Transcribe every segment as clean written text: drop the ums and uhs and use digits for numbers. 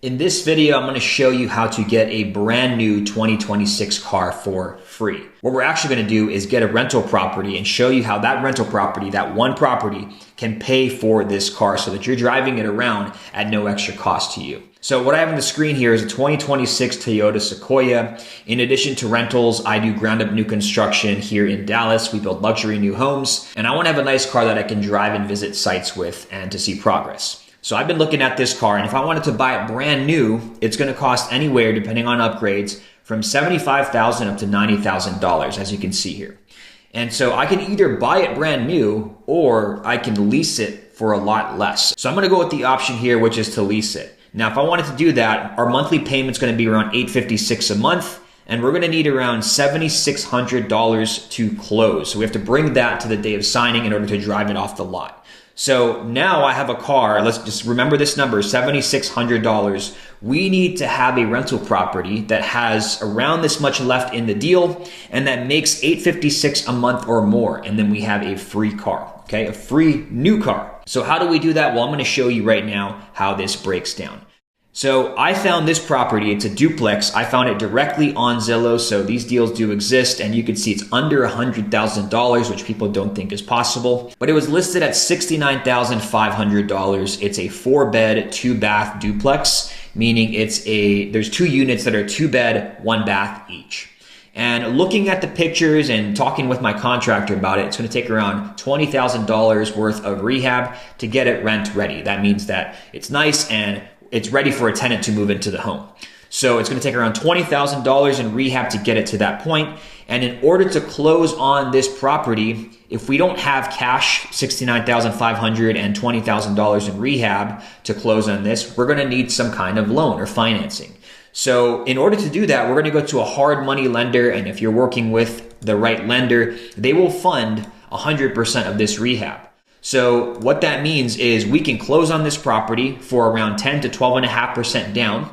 In this video, I'm going to show you how to get a brand new 2026 car for free. What we're actually going to do is get a rental property and show you how that rental property, that one property, can pay for this car so that you're driving it around at no extra cost to you. So what I have on the screen here is a 2026 Toyota Sequoia. In addition to rentals, I do ground up new construction here in Dallas. We build luxury new homes, and I want to have a nice car that I can drive and visit sites with and to see progress. So I've been looking at this car, and if I wanted to buy it brand new, it's going to cost anywhere, depending on upgrades, from $75,000 up to $90,000, as you can see here. And so I can either buy it brand new or I can lease it for a lot less. So I'm going to go with the option here, which is to lease it. Now, if I wanted to do that, our monthly payment's going to be around $856 a month, and we're going to need around $7,600 to close. So we have to bring that to the day of signing in order to drive it off the lot. So now I have a car, let's just remember this number, $7,600. We need to have a rental property that has around this much left in the deal and that makes $856 a month or more. And then we have a free car, okay? A free new car. So how do we do that? Well, I'm going to show you right now how this breaks down. So I found this property, it's a duplex. I found it directly on Zillow, so these deals do exist, and you can see it's under $100,000, which people don't think is possible. But it was listed at $69,500. It's a 4-bed, 2-bath duplex, meaning there's 2 units that are 2-bed, 1 bath each. And looking at the pictures and talking with my contractor about it, it's going to take around $20,000 worth of rehab to get it rent ready. That means that it's nice and it's ready for a tenant to move into the home. So it's going to take around $20,000 in rehab to get it to that point. And in order to close on this property, if we don't have cash, $69,500 and $20,000 in rehab to close on this, we're going to need some kind of loan or financing. So in order to do that, we're going to go to a hard money lender. And if you're working with the right lender, they will fund 100% of this rehab. So what that means is we can close on this property for around 10 to 12.5% down,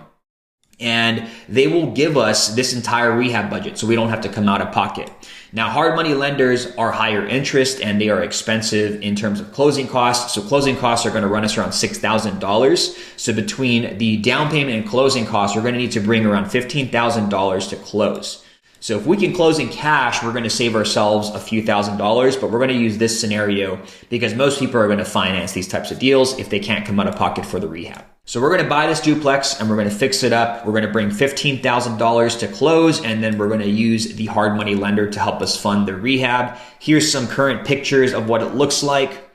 and they will give us this entire rehab budget so we don't have to come out of pocket. Now, hard money lenders are higher interest and they are expensive in terms of closing costs. So closing costs are going to run us around $6,000. So between the down payment and closing costs, we're going to need to bring around $15,000 to close. So if we can close in cash, we're going to save ourselves a few $1,000s, but we're going to use this scenario because most people are going to finance these types of deals if they can't come out of pocket for the rehab. So we're going to buy this duplex and we're going to fix it up. We're going to bring $15,000 to close, and then we're going to use the hard money lender to help us fund the rehab. Here's some current pictures of what it looks like.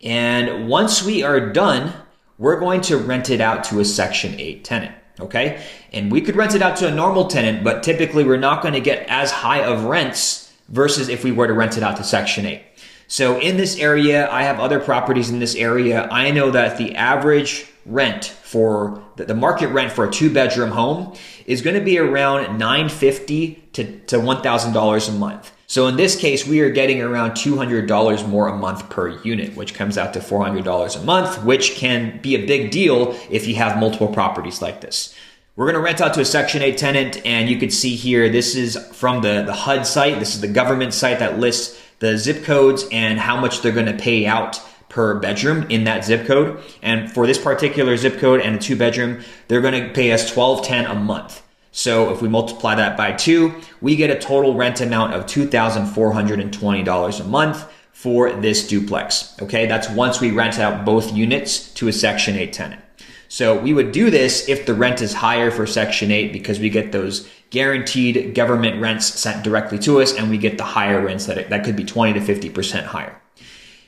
And once we are done, we're going to rent it out to a Section 8 tenant. Okay. And we could rent it out to a normal tenant, but typically we're not going to get as high of rents versus if we were to rent it out to Section 8. So in this area, I have other properties in this area. I know that the average rent for the market rent for a 2-bedroom home is going to be around $950 to $1,000 a month. So in this case, we are getting around $200 more a month per unit, which comes out to $400 a month, which can be a big deal if you have multiple properties like this. We're going to rent out to a Section 8 tenant, and you can see here, this is from the HUD site. This is the government site that lists the zip codes and how much they're going to pay out per bedroom in that zip code. And for this particular zip code and a 2-bedroom, they're going to pay us $1,210 a month. So if we multiply that by 2, we get a total rent amount of $2,420 a month for this duplex. Okay, that's once we rent out both units to a Section 8 tenant. So we would do this if the rent is higher for Section 8 because we get those guaranteed government rents sent directly to us, and we get the higher rents that could be 20 to 50% higher.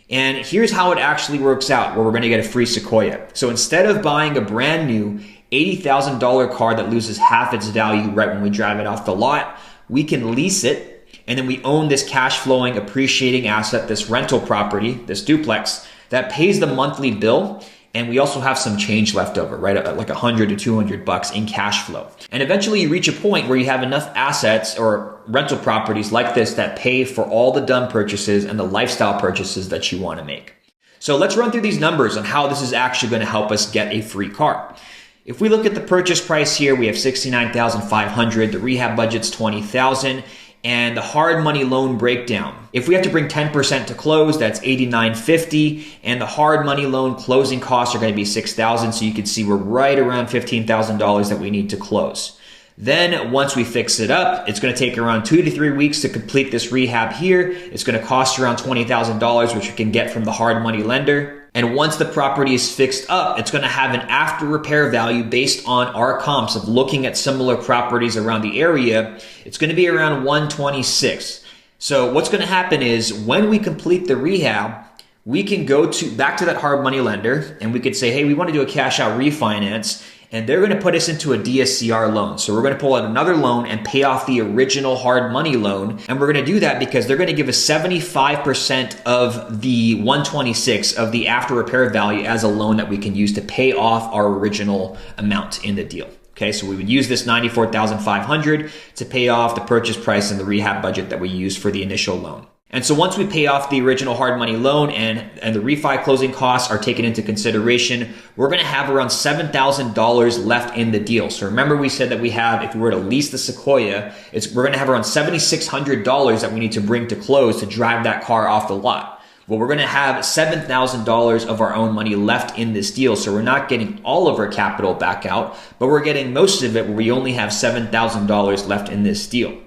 And here's how it actually works out, where we're going to get a free Sequoia. So instead of buying a brand new $80,000 car that loses half its value right when we drive it off the lot, we can lease it, and then we own this cash flowing, appreciating asset, this rental property, this duplex that pays the monthly bill. And we also have some change left over, right? Like $100 to $200 in cash flow. And eventually you reach a point where you have enough assets or rental properties like this that pay for all the dumb purchases and the lifestyle purchases that you want to make. So let's run through these numbers on how this is actually going to help us get a free car. If we look at the purchase price here, we have $69,500. The rehab budget's $20,000. and the hard money loan breakdown. If we have to bring 10% to close, that's $89.50, and the hard money loan closing costs are going to be $6,000. So you can see we're right around $15,000 that we need to close. Then once we fix it up, it's going to take around 2 to 3 weeks to complete this rehab here. It's going to cost around $20,000, which you can get from the hard money lender. And once the property is fixed up, it's going to have an after repair value based on our comps of looking at similar properties around the area. It's going to be around $126,000. So what's going to happen is when we complete the rehab, we can go back to that hard money lender and we could say, hey, we want to do a cash out refinance. And they're going to put us into a DSCR loan. So we're going to pull out another loan and pay off the original hard money loan. And we're going to do that because they're going to give us 75% of the 126 of the after repair value as a loan that we can use to pay off our original amount in the deal. Okay, so we would use this $94,500 to pay off the purchase price and the rehab budget that we used for the initial loan. And so once we pay off the original hard money loan and the refi closing costs are taken into consideration, we're going to have around $7,000 left in the deal. So remember we said that we have, if we were to lease the Sequoia, we're going to have around $7,600 that we need to bring to close to drive that car off the lot. Well, we're going to have $7,000 of our own money left in this deal. So we're not getting all of our capital back out, but we're getting most of it where we only have $7,000 left in this deal.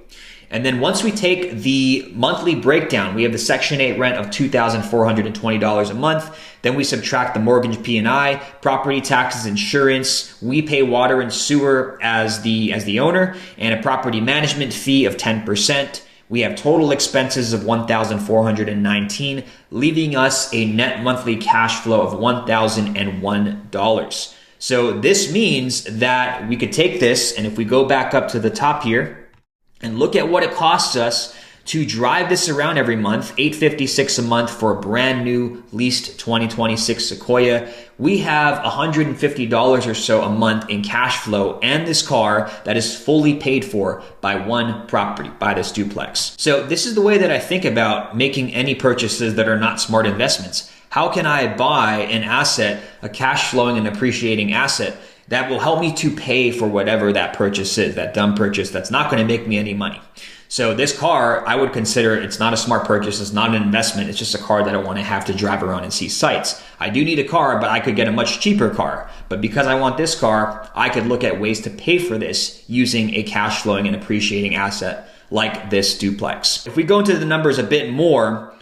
And then once we take the monthly breakdown, we have the Section 8 rent of $2,420 a month. Then we subtract the mortgage P&I, property taxes, insurance. We pay water and sewer as the owner, and a property management fee of 10%. We have total expenses of $1,419, leaving us a net monthly cash flow of $1,001. So this means that we could take this, and if we go back up to the top here, and look at what it costs us to drive this around every month, $856 a month for a brand new leased 2026 Sequoia. We have $150 or so a month in cash flow and this car that is fully paid for by one property, by this duplex. So this is the way that I think about making any purchases that are not smart investments. How can I buy an asset, a cash flowing and appreciating asset that will help me to pay for whatever that purchase is, that dumb purchase that's not going to make me any money? So this car, I would consider it's not a smart purchase. It's not an investment. It's just a car that I want to have to drive around and see sights. I do need a car, but I could get a much cheaper car. But because I want this car, I could look at ways to pay for this using a cash flowing and appreciating asset like this duplex. If we go into the numbers a bit more,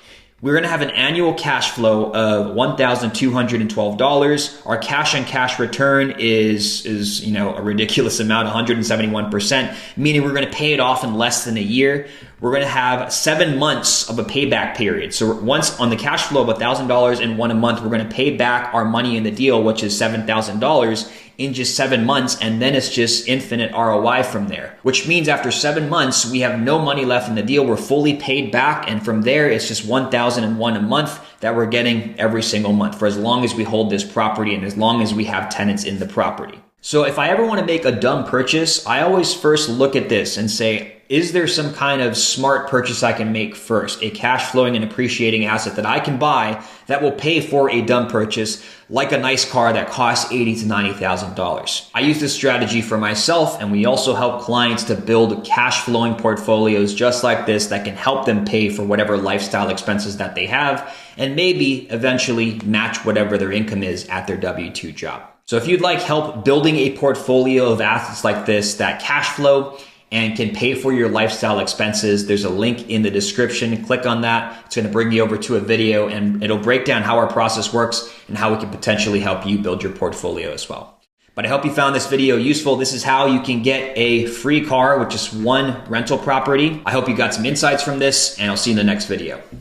we're going to have an annual cash flow of $1,212. Our cash on cash return is a ridiculous amount, 171%, meaning we're going to pay it off in less than a year. We're going to have 7 months of a payback period. So once on the cash flow of $1,000 in a month, we're going to pay back our money in the deal, which is $7,000 in just 7 months. And then it's just infinite ROI from there, which means after 7 months, we have no money left in the deal. We're fully paid back. And from there, it's just $1,001 a month that we're getting every single month for as long as we hold this property and as long as we have tenants in the property. So if I ever want to make a dumb purchase, I always first look at this and say, is there some kind of smart purchase I can make first? A cash flowing and appreciating asset that I can buy that will pay for a dumb purchase, like a nice car that costs $80,000 to $90,000. I use this strategy for myself, and we also help clients to build cash flowing portfolios just like this that can help them pay for whatever lifestyle expenses that they have and maybe eventually match whatever their income is at their W-2 job. So if you'd like help building a portfolio of assets like this that cash flow and can pay for your lifestyle expenses, there's a link in the description. Click on that. It's going to bring you over to a video and it'll break down how our process works and how we can potentially help you build your portfolio as well. But I hope you found this video useful. This is how you can get a free car with just one rental property. I hope you got some insights from this, and I'll see you in the next video.